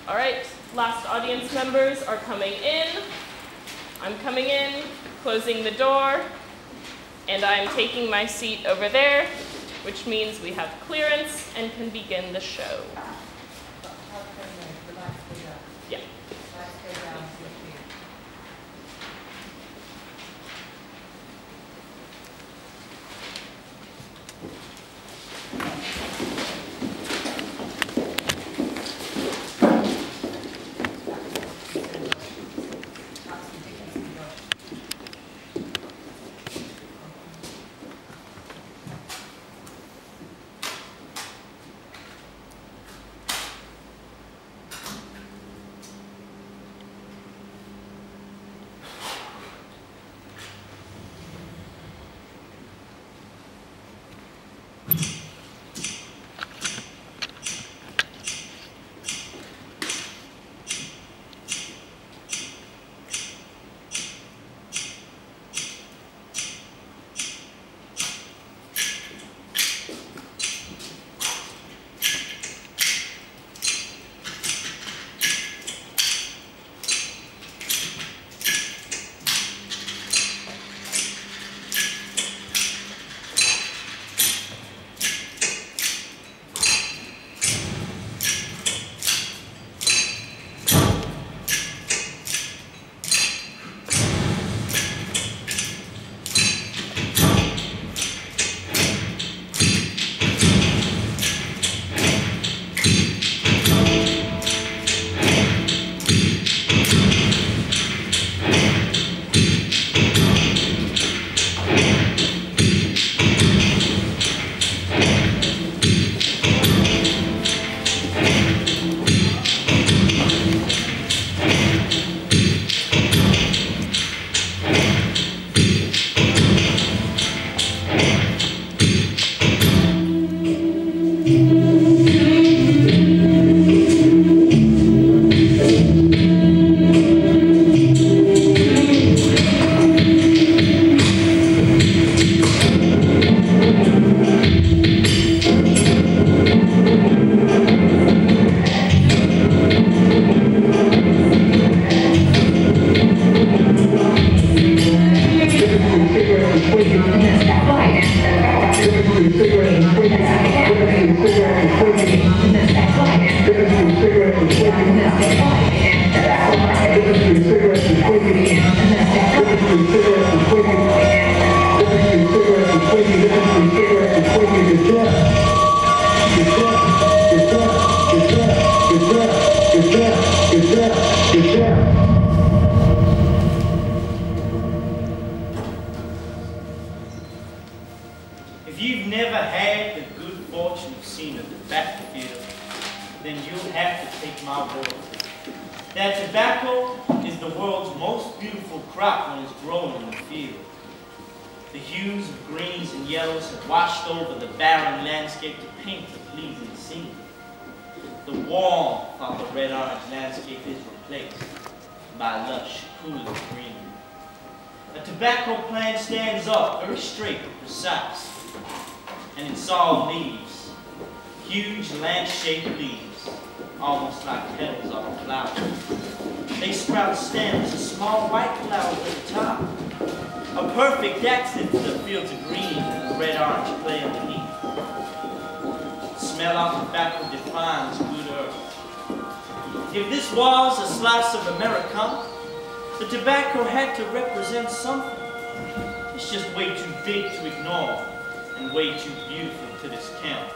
All right, last audience members are coming in. I'm coming in, closing the door, and I'm taking my seat over there, which means we have clearance and can begin the show. Yeah. If you've never had the good fortune of seeing a tobacco field, then you'll have to take my word. That tobacco is the world's most beautiful crop when it's growing in the field. The hues of greens and yellows have washed over the barren landscape to paint a pleasing scene. The warmth of the red-orange landscape is replaced by lush, cooling green. A tobacco plant stands up very straight and precise, and it's all leaves, huge lance-shaped leaves, almost like petals of a flower. They sprout stems of small white flowers at the top, a perfect accent to the fields of green and the red-orange clay underneath. The smell of tobacco defines good earth. If this was a slice of America, the tobacco had to represent something. It's just way too big to ignore and way too beautiful to discount.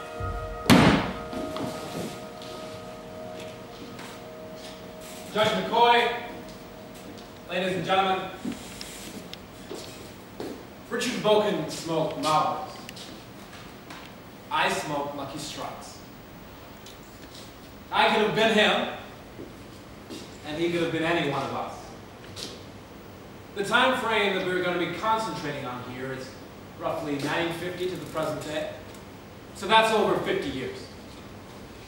Judge McCoy, ladies and gentlemen, Richard Boken smoked Marlboros. I smoked Lucky Strikes. I could have been him, and he could have been any one of us. The time frame that we're going to be concentrating on here is roughly 1950 to the present day. So that's over 50 years.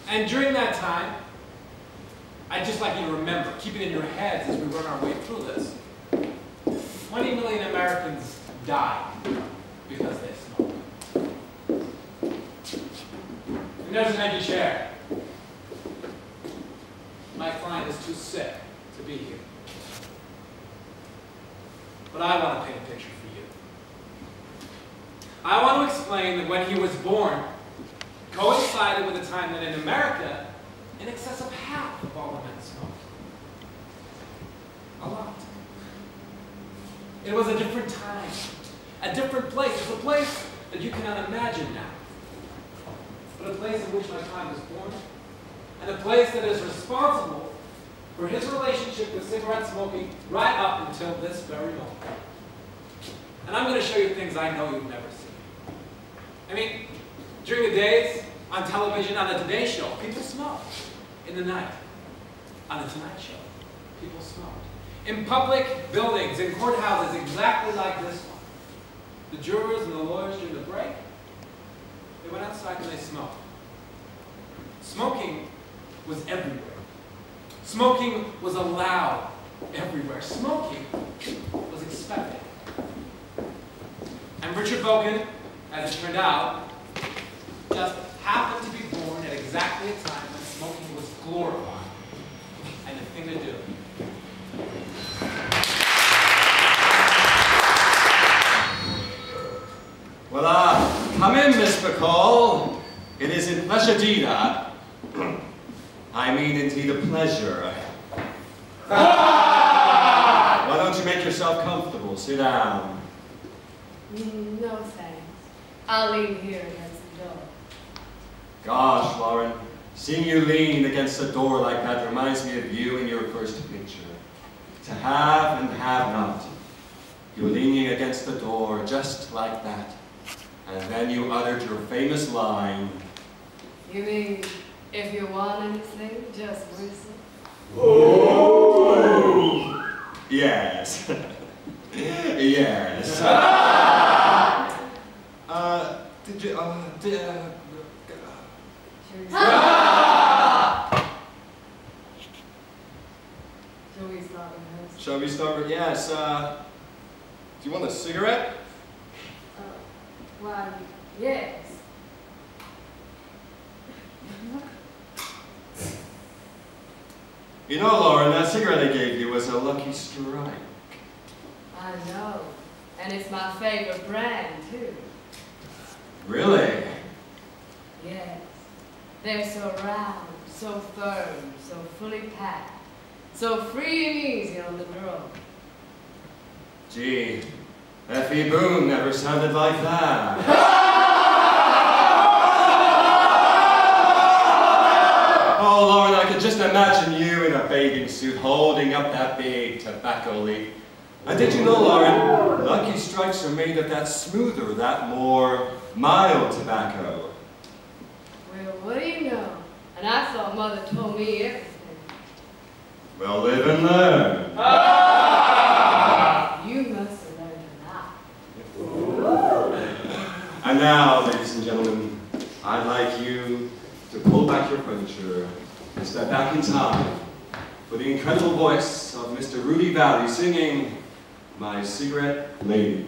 And during that time, I'd just like you to remember, keep it in your heads as we run our way through this, 20 million Americans died because they smoked. And there's an empty chair. my client is too sick to be here. But I want to paint a picture for you. I want to explain that when he was born, coincided with a time that in America, in excess of half of all the men smoked. A lot. It was a different time, a different place. It's a place that you cannot imagine now. But a place in which my client was born, and a place that is responsible for his relationship with cigarette smoking right up until this very moment. And I'm going to show you things I know you've never seen. I mean, during the days, on television, on the Today Show, people smoked. In the night, on the Tonight Show, people smoked. In public buildings, in courthouses, exactly like this one. The jurors and the lawyers during the break, they went outside and they smoked. Smoking was everywhere. Smoking was allowed everywhere. Smoking was expected. And Richard Boken, as it turned out, just happened to be born at exactly a time when smoking was glorified and a thing to do. Well, come in, Miss McCall. It is in pleasure deed, I mean indeed a pleasure. Why don't you make yourself comfortable? Sit down. No thanks. I'll lean here against the door. Gosh, Lauren, seeing you lean against a door like that reminds me of you in your first picture. To have and have not. You're leaning against the door just like that. And then you uttered your famous line. You mean, if you want anything, just whistle? Oh! Yes. Yes. Did you, Shall we start rehearsing? Shall we start? Yes. Do you want a cigarette? Why, yes. You know, Lauren, that cigarette I gave you was a lucky strike. I know. And it's my favorite brand, too. Really? Yes. They're so round, so firm, so fully packed, so free and easy on the draw. Gee, F.E. Boone never sounded like that. Oh, Lauren, I could just imagine you in a bathing suit holding up that big tobacco leaf. And did you know, Lauren, Lucky Strikes are made of that smoother, that more mild tobacco. Well, what do you know? And I thought Mother told me everything. Well, live and learn. You must have learned a lot. And now, ladies and gentlemen, I'd like you to pull back your furniture and step back in time for the incredible voice of Mr. Rudy Valley singing My Cigarette Lady.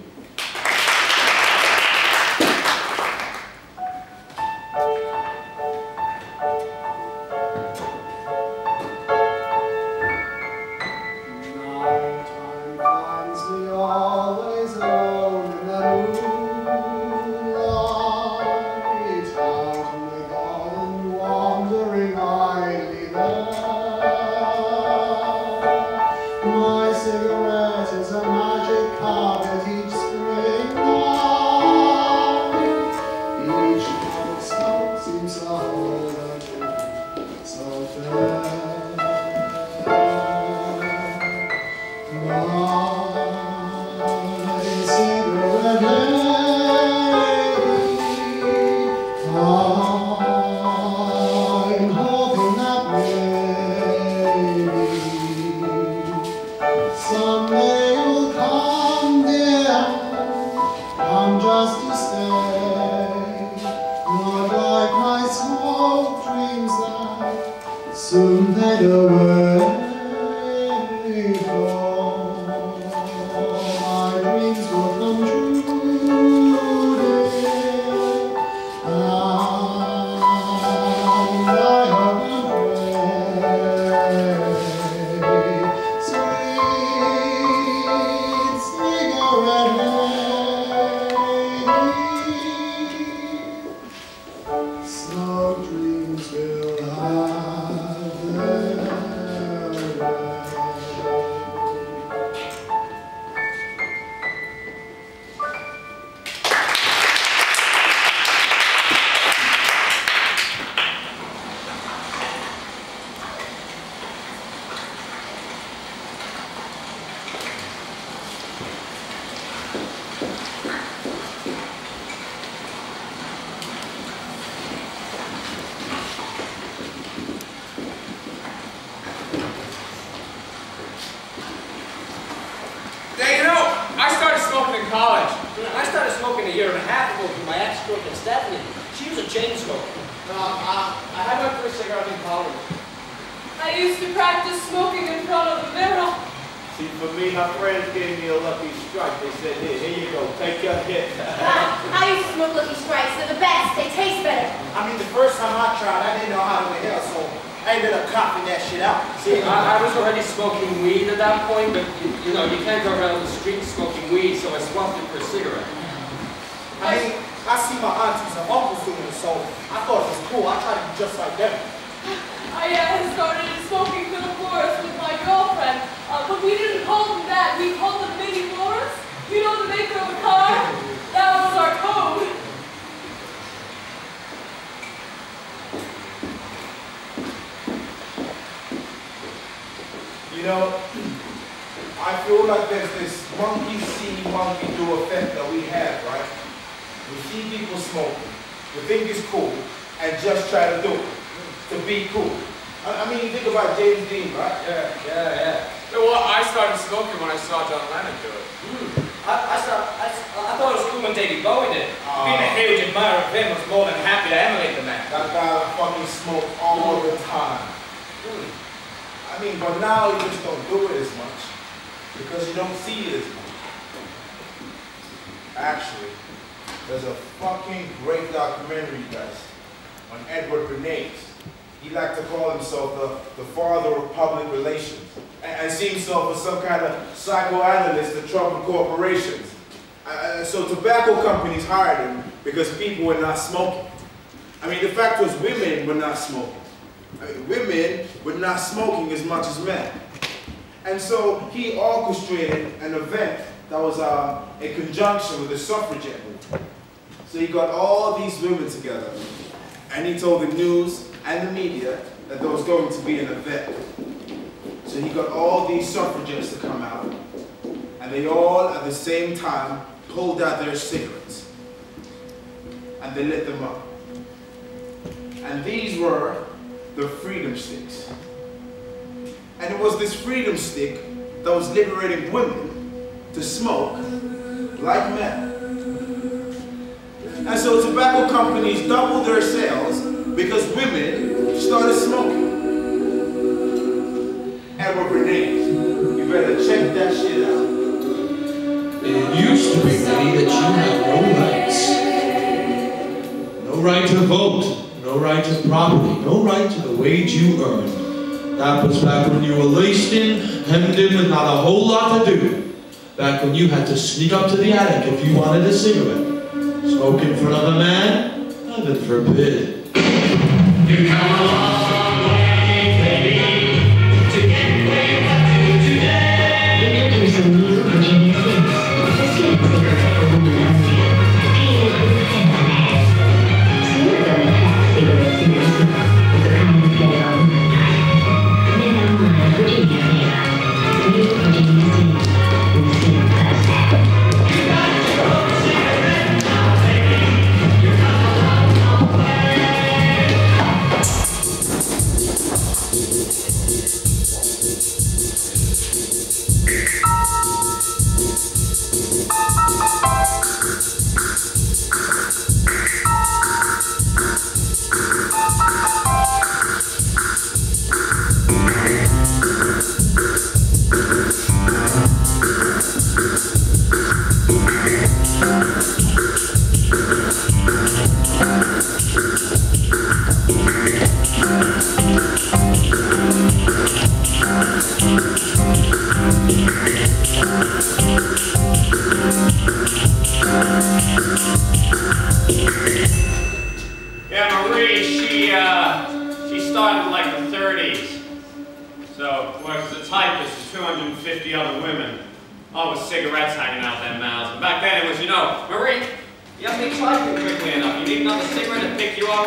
in college. I started smoking a year and a half ago from my ex-girlfriend Stephanie. She was a chain smoker. I had my first cigarette in college. I used to practice smoking in front of the mirror. See, for me, my friends gave me a lucky strike. They said, here you go, take your hit. I used to smoke Lucky Strikes. They're the best. They taste better. I mean, the first time I tried, I didn't know how to inhale, so I ended up coughing that shit out. See, I was already smoking weed at that point, but you know, you can't go around the street smoking weed, so I swapped it for a cigarette. I mean, I see my aunties and uncles doing it, so I thought it was cool. I tried to be just like them. I started smoking for the forest with my girlfriend, but we didn't call them that. We called them Mini Forest. You know, the maker of a car? That was our code. You know, I feel like there's this monkey see, monkey do effect that we have, right? We see people smoking, we think it's cool, and just try to do it, to be cool. I mean, you think about James Dean, right? Yeah. Well, I started smoking when I saw John Lennon do it. I thought it was cool when David Bowie did it. Being a huge admirer of him was more than happy to emulate the man. That guy fucking smoke all the time. I mean, but now you just don't do it as much because you don't see it as much. Actually, there's a fucking great documentary, guys, on Edward Bernays. He liked to call himself the father of public relations and see himself as some kind of psychoanalyst that troubled corporations. So tobacco companies hired him because people were not smoking. I mean, the fact was women were not smoking. I mean, women were not smoking as much as men. And so he orchestrated an event that was in conjunction with the suffragette movement. So he got all these women together and he told the news and the media that there was going to be an event. So he got all these suffragettes to come out, and they all at the same time pulled out their cigarettes and they lit them up. And these were the freedom sticks. And it was this freedom stick that was liberating women to smoke like men. And so tobacco companies doubled their sales because women started smoking. Edward Bernays, you better check that shit out. It used to be that you had no rights. No right to vote, no right to property, no right to the wage you earned. That was back when you were laced in, hemmed in with not a whole lot to do. Back when you had to sneak up to the attic if you wanted a cigarette. Smoke in front of a man? Heaven forbid. You come a long way, baby, to get where you got to today. The makers of new Virginia Sings, the skin sticker for women only. Painted with headband. Smoother than fat cigarettes in your smoke, with the kind you get on women time. Men on my Virginia flavor. New Virginia Sings, with skin plus fat. You got your own cigarette now, baby. You come a long way. Yeah, Marie, she started in like the 30s. So, works as a typist for 250 other women. All with cigarettes hanging out their mouths. And back then it was, you know, Marie, you haven't been typing quickly enough. You need another cigarette to pick you up.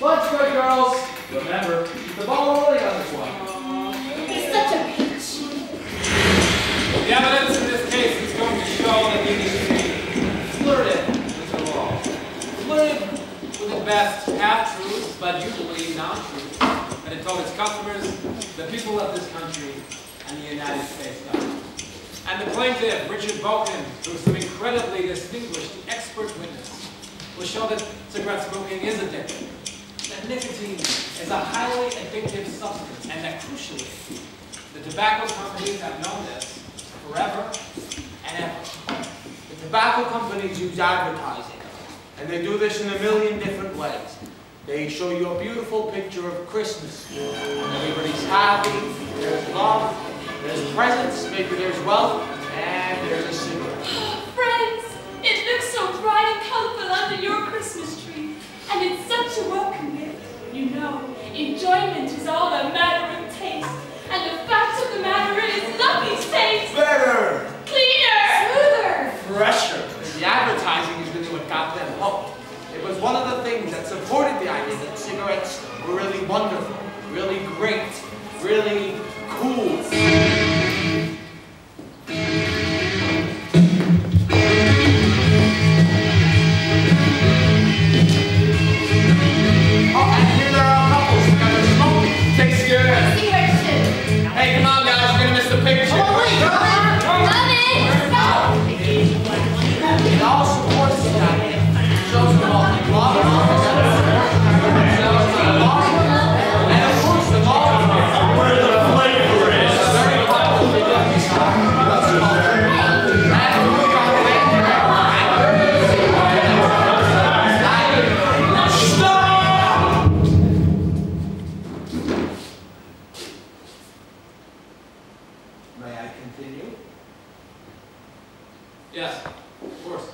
Lunch good, girls. Remember, keep the ball rolling on this one. He's such a peach. The evidence in this case is going to show that the industry flirted with the law. Flirted with at best half-truths, but usually non-truths, and it told its customers, the people of this country, and and the United States government. And the plaintiff, Richard Boken, who is some incredibly distinguished expert witness, will show that cigarette smoking is addictive, that nicotine is a highly addictive substance, and that crucially, the tobacco companies have known this forever and ever. The tobacco companies use advertising, and they do this in a million different ways. They show you a beautiful picture of Christmas. Everybody's happy, there's love, there's presents, maybe there's wealth, and there's a cigarette. Friends, it looks so bright and colorful under your Christmas tree, and it's such a welcome gift. You know, enjoyment is all a matter of taste, and the fact of the matter is, Lucky stays Better! cleaner, smoother, Fresher. The advertising is really what got them hooked. It was one of the things that supported the idea that cigarettes were really wonderful, really great, really cool. Oh, and here there are couples together smoking. Take cigarettes. Cigarettes too. Hey, come on, guys, we're gonna miss the picture. Oh, wait, It all supports the idea. Shows them all belong together. And of course, the law Where the flavor is. very popular because it's Stop! May I continue? Yes, of course.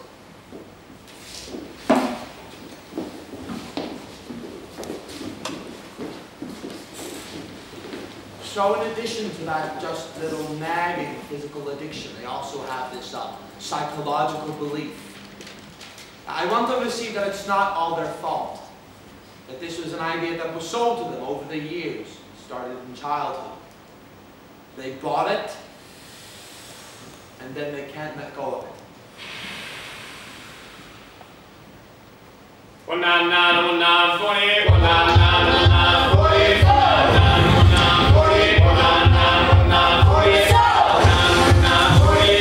So in addition to that just little nagging physical addiction, they also have this psychological belief. I want them to see that it's not all their fault. That this was an idea that was sold to them over the years. It started in childhood. They bought it, and then they can't let go of it. 199, 199, 48, 199, 48, 199, 48, 199, 48,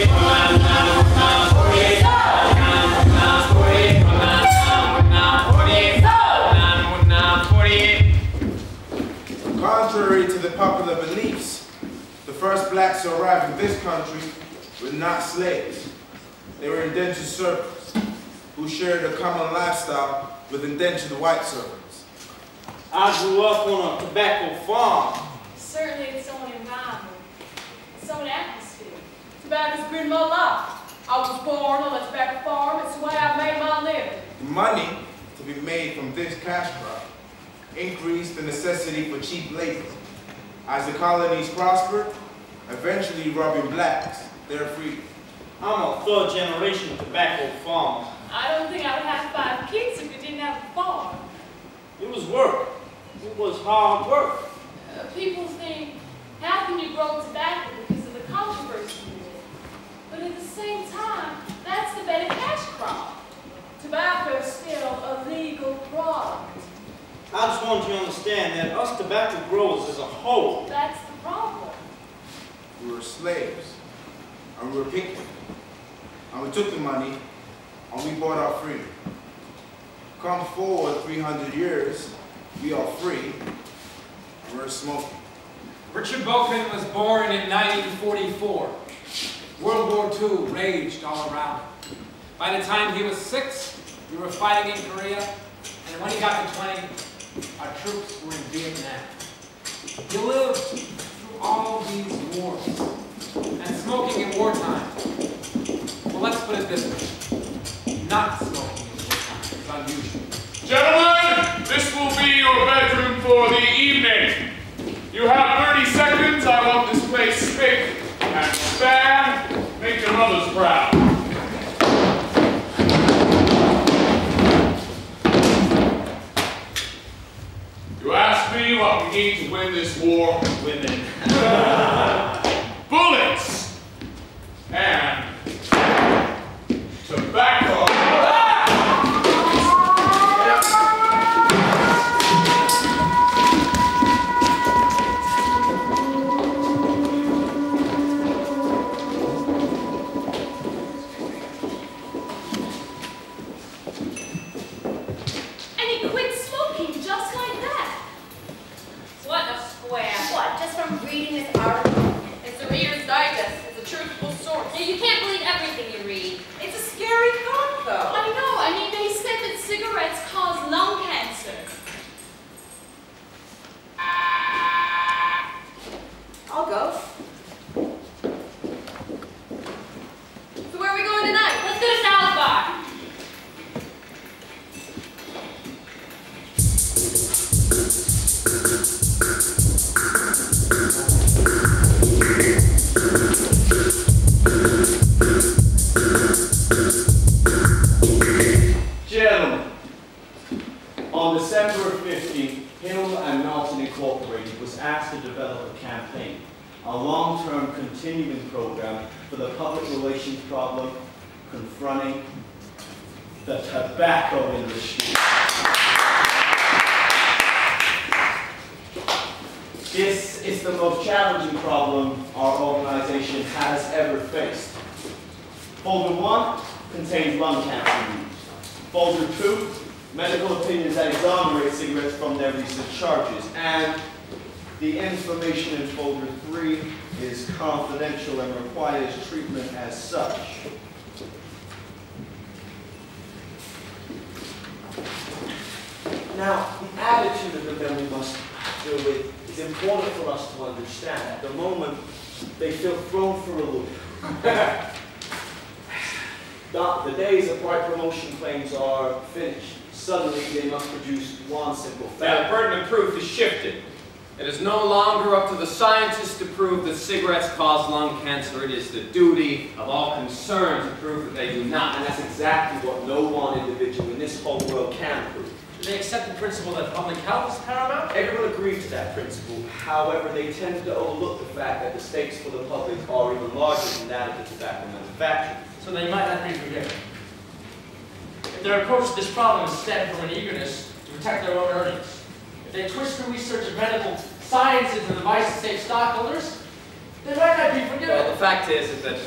199, 48, 199, 48, 199, 48, 199, 48. Contrary to the popular beliefs, the first blacks to arrive in this country were not slaves. They were indentured servants who shared a common lifestyle with indentured white servants. I grew up on a tobacco farm. Certainly its own environment, its own atmosphere. Tobacco's been my life. I was born on a tobacco farm. It's the way I made my living. The money to be made from this cash crop increased the necessity for cheap labor. As the colonies prospered, eventually robbing blacks their freedom. I'm a third generation tobacco farmer. I don't think I would have 5 kids if we didn't have a farm. It was work. It was hard work. People think, how can you grow tobacco because of the controversy with it? But at the same time, that's the better cash crop. Tobacco is still a legal product. I just want you to understand that us tobacco growers as a whole, That's the problem. We were slaves, and we were picked. And we took the money, and we bought our freedom. Come forward 300 years, we are free, and we're smoking. Richard Boken was born in 1944. World War II raged all around him. By the time he was 6, we were fighting in Korea, and when he got to 20, our troops were in Vietnam. He lived through all these wars, and smoking in wartime, well, let's put it this way, not smoking in wartime is unusual. Gentlemen, this will be your bedroom for the evening. You have 30 seconds. I want this place spick and span. Make your mothers proud. You asked me what we need to win this war. women. Bullets and tobacco. Gentlemen, on December 15, Hill and Melton Incorporated was asked to develop a campaign, a long-term continuing program for the public relations problem confronting the tobacco industry. This is the most challenging problem our organization has ever faced. Folder 1 contains lung cancer news. Folder 2, medical opinions that exonerate cigarettes from their recent charges. And the information in folder 3 is confidential and requires treatment as such. Now, the attitude of the men we must deal with is important for us to understand. At the moment, they feel thrown for a loop. The days of bright promotion claims are finished. Suddenly, they must produce one simple fact. The burden of proof is shifted. It is no longer up to the scientists to prove that cigarettes cause lung cancer. It is the duty of all concerned to prove that they do not. And that's exactly what no one individual in this whole world can prove. Do they accept the principle that public health is paramount? Everyone agrees to that principle. However, they tend to overlook the fact that the stakes for the public are even larger than that of the tobacco manufacturer. So they might not be forgiven. If their approach to this problem is stemmed from an eagerness to protect their own earnings, if they twist the research of medical science into a device to save stockholders, they might not be forgiven. Well, the fact is that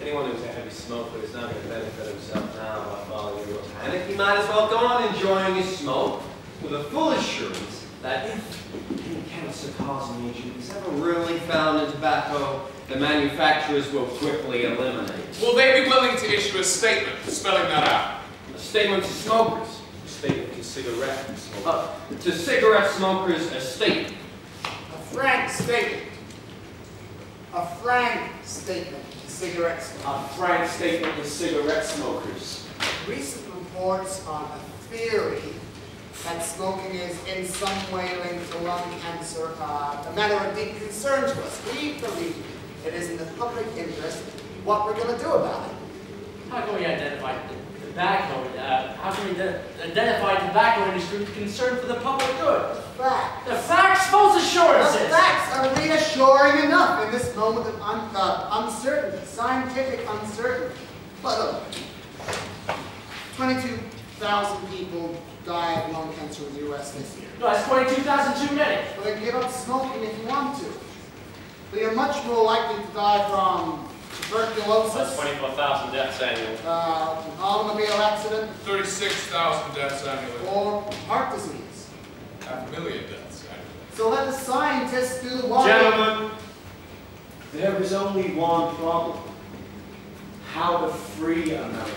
anyone who's a heavy smoker is not going to benefit himself now by following your panic. He might as well go on enjoying his smoke with a full assurance that if any cancer causing agent is ever really found in tobacco, the manufacturers will quickly eliminate. Will they be willing to issue a statement spelling that out? A statement to smokers. A statement to cigarette smokers. To cigarette smokers, a statement. A frank statement. A frank statement to cigarette smokers. A frank statement to cigarette smokers. Recent reports on a theory that smoking is in some way linked to lung cancer a matter of deep concern to us. We believe it is in the public interest what we're going to do about it. How can we identify tobacco? How can we identify tobacco industry concern for the public good? Facts. The facts, false assurances. The facts are reassuring enough in this moment of uncertainty, scientific uncertainty. But look, 22,000 people die of lung cancer in the U.S. this year. No, that's 22,000 too many. Well, then give up smoking if you want to. But you're much more likely to die from tuberculosis. That's 24,000 deaths annually. An automobile accident. 36,000 deaths annually. Or heart disease. 500,000 deaths annually. So let the scientists do the work. Gentlemen, there is only one problem. How to free Americans.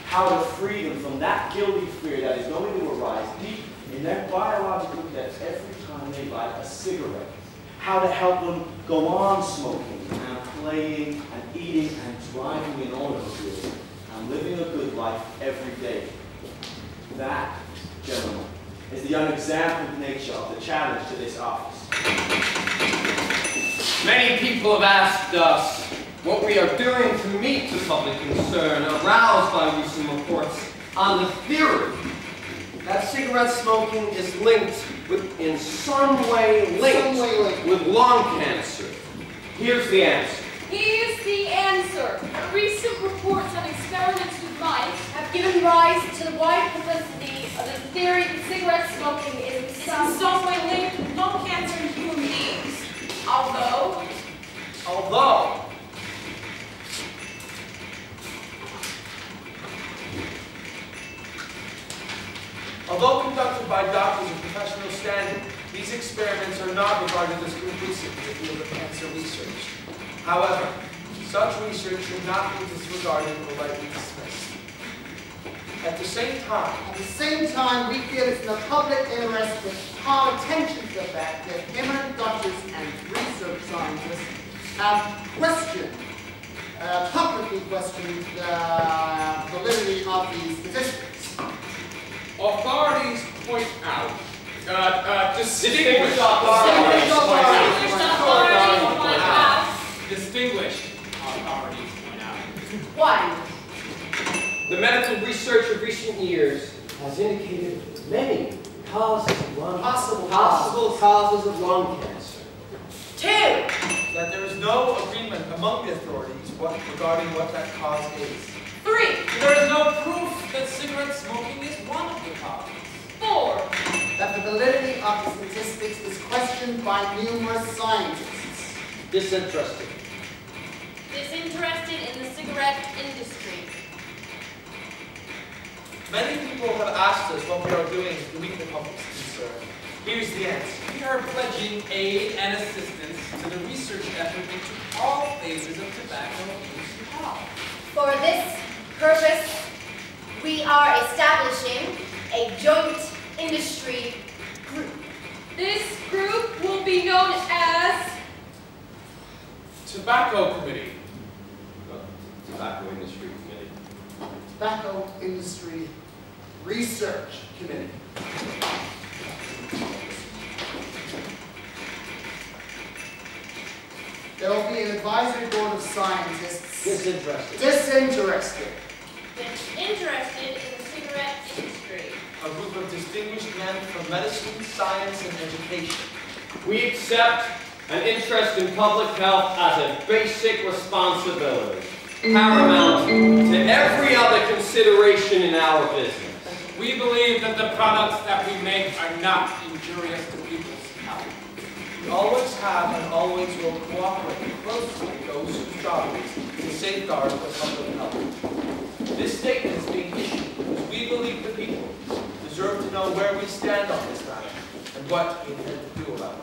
How to free them from that guilty fear that is going to arise deep in their biological depths every time they light a cigarette. How to help them go on smoking and playing and eating and driving in automobiles and living a good life every day. That, gentlemen, is the unexampled nature of the challenge to this office. Many people have asked us what we are doing to meet the public concern aroused by recent reports on the theory that cigarette smoking is linked with, in some way linked with lung cancer. Here's the answer. Here's the answer. Recent reports on experiments with mice have given rise to the wide publicity of the theory that cigarette smoking is in some way linked with lung cancer in human beings. Although conducted by doctors of professional standing, these experiments are not regarded as conclusive in the field of cancer research. However, such research should not be disregarded or lightly dismissed. At the same time, we feel it's in the public interest to call attention to the fact that eminent doctors and research scientists have questioned, publicly questioned the validity of these statistics. Authorities point out Distinguished authorities point out. One. The medical research of recent years has indicated many causes of possible causes of lung cancer. Two. That there is no agreement among the authorities regarding what that cause is. Three. There is no proof that cigarette smoking is one of the causes. Four. That the validity of the statistics is questioned by numerous scientists. Disinterested. Disinterested in the cigarette industry. Many people have asked us what we are doing to meet the public's concern. Here's the answer. We are pledging aid and assistance to the research effort into all phases of tobacco use and health. For this purpose, we are establishing a joint industry group. This group will be known as Tobacco Committee. Tobacco Industry Committee. Tobacco Industry Research Committee. There will be an advisory board of scientists. Disinterested. Disinterested. interested in the cigarette industry. A group of distinguished men from medicine, science, and education. We accept an interest in public health as a basic responsibility, paramount to every other consideration in our business. We believe that the products that we make are not injurious to people's health. We always have and always will cooperate closely with those whose job it is to safeguard the public health. This statement is being issued because we believe the people deserve to know where we stand on this matter and what we intend to do about it.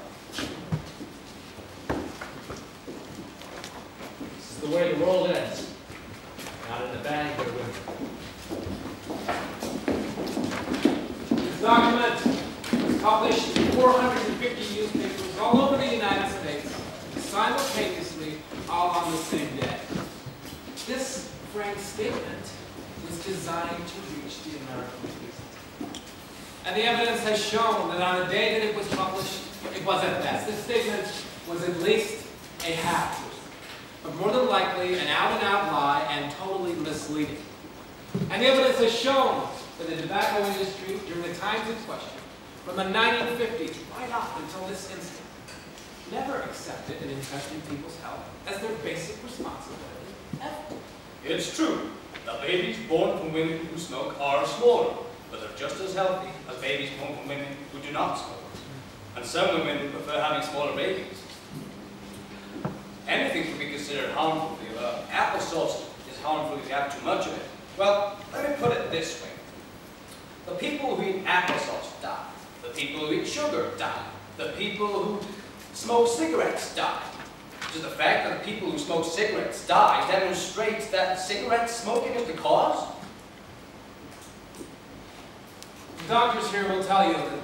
This is the way the world ends. Not in the bag, but with. This document was published in 450 newspapers all over the United States, simultaneously, all on the same day. This frank statement was designed to reach the American people. And the evidence has shown that on the day that it was published, it was at best. This statement was at least a half-truth, but more than likely an out-and-out lie and totally misleading. And the evidence has shown that the tobacco industry, during the times in question, from the 1950s right up until this instant, never accepted an interest in people's health as their basic responsibility ever. It's true that babies born from women who smoke are smaller, but they're just as healthy as babies born from women who do not smoke. And some women prefer having smaller babies. Anything can be considered harmful. Applesauce is harmful if you have too much of it. Well, let me put it this way. The people who eat applesauce die. The people who eat sugar die. The people who smoke cigarettes die. Does the fact that the people who smoke cigarettes die demonstrates that cigarette smoking is the cause? The doctors here will tell you that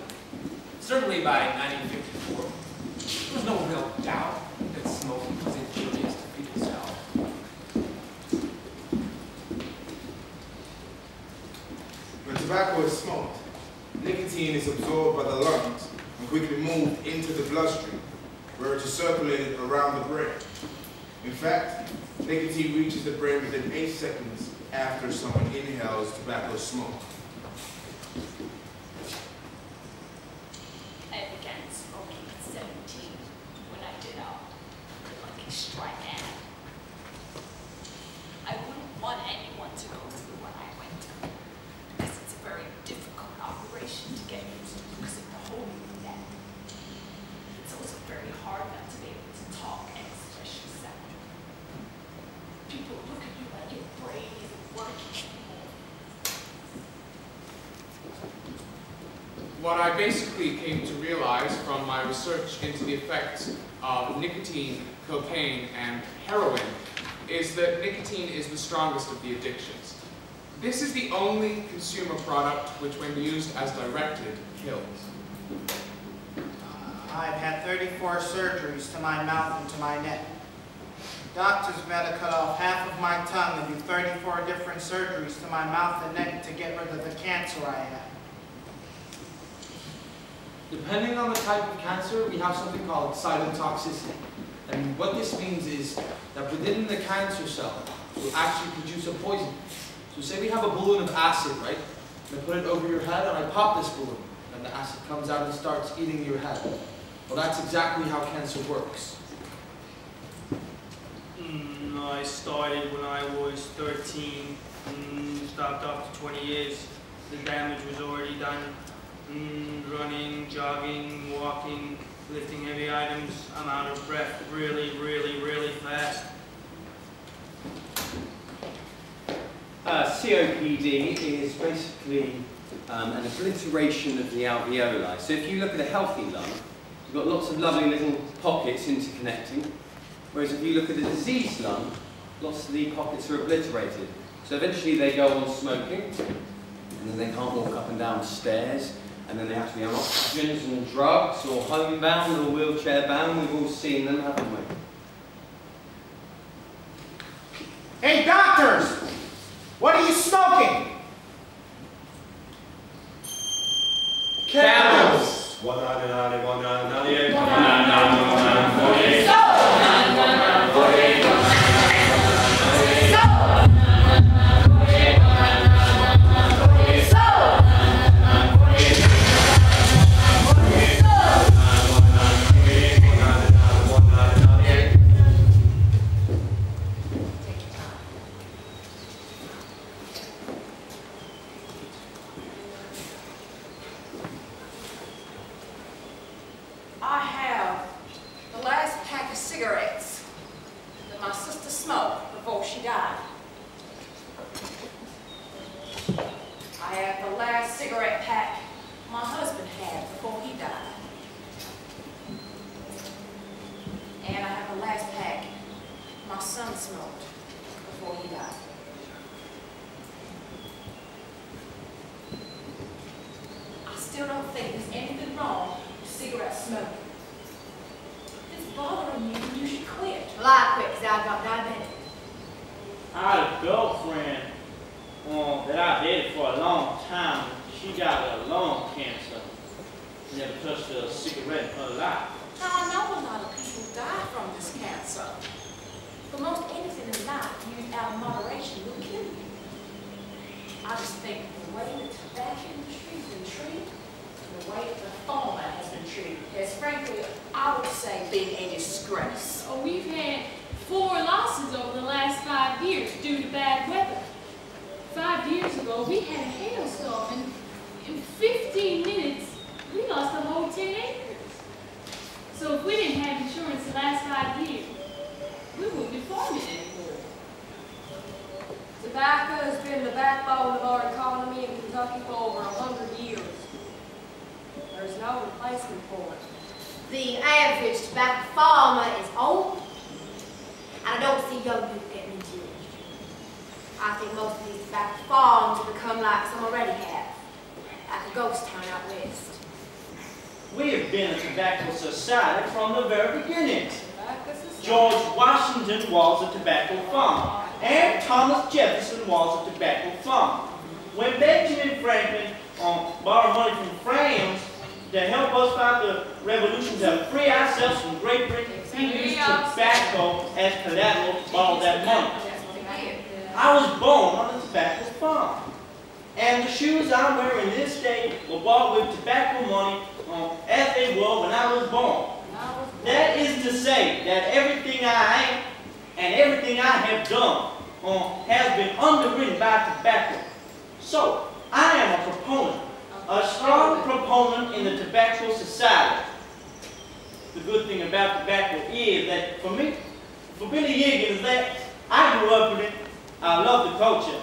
certainly by 1954, there was no real doubt that smoking was injurious to people's health. When tobacco is smoked, nicotine is absorbed by the lungs and quickly moved into the bloodstream, where it is circulated around the brain. In fact, nicotine reaches the brain within 8 seconds after someone inhales tobacco smoke. I began smoking at 17 when I did the Lucky Strike ad. I wouldn't want anyone to go through what I went through, because it's a very difficult operation to get used to because of the whole neck. It's also very hard not to be able to talk and express yourself. People look at you like your brain isn't working anymore. What I basically came to realize from my research into the effects of nicotine, cocaine, and heroin is that nicotine is the strongest of the addictions. This is the only consumer product which, when used as directed, kills. I've had 34 surgeries to my mouth and to my neck. Doctors have had to cut off half of my tongue and do 34 different surgeries to my mouth and neck to get rid of the cancer I have. Depending on the type of cancer, we have something called silent toxicity. And what this means is that within the cancer cell, will actually produce a poison. So say we have a balloon of acid, right? And I put it over your head and I pop this balloon, and the acid comes out and starts eating your head. Well, that's exactly how cancer works. I started when I was 13, stopped after 20 years. The damage was already done. Running, jogging, walking, lifting heavy items. I'm out of breath really, really, really fast. COPD is basically an obliteration of the alveoli. So if you look at a healthy lung, you've got lots of lovely little pockets interconnecting. Whereas if you look at a diseased lung, lots of the pockets are obliterated. So eventually they go on smoking, and then they can't walk up and down stairs, and then they have to be on oxygens and drugs, or homebound or wheelchair bound. We've all seen them, haven't we? Hey, doctors! What are you smoking? Camels! 199, 198, I have the last pack of cigarettes that my sister smoked before she died. I have the last cigarette pack my husband had before he died. And I have the last pack my son smoked before he died. I still don't think there's anything wrong with cigarette smoking. If it's bothering you, then you should quit. Well, I quit because I got diabetic. I had a girlfriend that I dated for a long time. She got a lung cancer. Never touched a cigarette in her life. Now, I know a lot of people die from this cancer. But most anything in life used out of moderation will kill you. I just think the way the tobacco industry has been treated, and the way the farmer has been treated, has frankly, I would say, been a disgrace. Oh, we've had 4 losses over the last 5 years due to bad weather. 5 years ago, we had a hailstorm, and in 15 minutes, we lost the whole 10 acres. So if we didn't have insurance the last 5 years, we wouldn't be farming anymore. Tobacco has been the backbone of our economy in Kentucky for over 100 years. There's no replacement for it. The average tobacco farmer is old, and I don't see young people getting into it. I think most of these tobacco farms have become like some already have, like a ghost town out west. We have been a tobacco society from the very beginning. George Washington was a tobacco farmer, and Thomas Jefferson was a tobacco farmer. When Benjamin Franklin borrowed money from France to help us fight the revolution to free ourselves from Great Britain, he used tobacco as collateral to borrow that money. I was born on a tobacco farm, and the shoes I'm wearing this day were bought with tobacco money as they were when I was born. That is to say that everything I am and everything I have done has been underwritten by tobacco. So, I am a proponent, a strong proponent in the tobacco society. The good thing about tobacco is that for me, for Billy Higgins, that I grew up with it, I love the culture.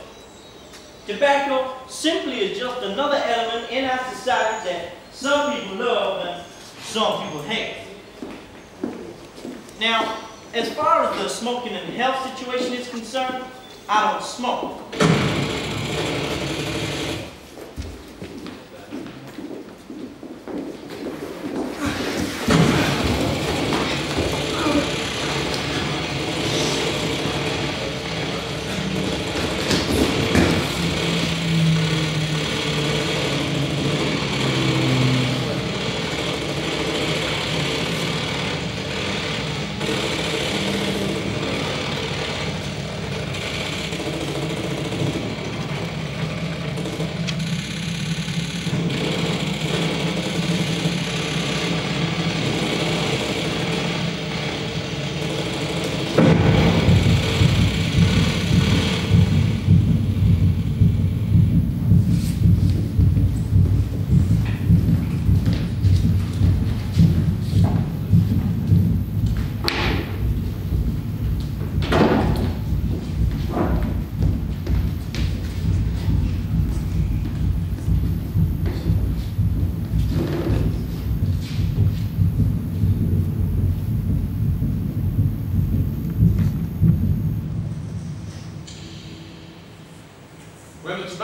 Tobacco simply is just another element in our society that some people love and some people hate. Now, as far as the smoking and health situation is concerned, I don't smoke.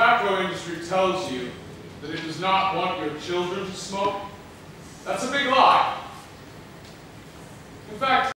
tobacco industry tells you that it does not want your children to smoke, that's a big lie. In fact,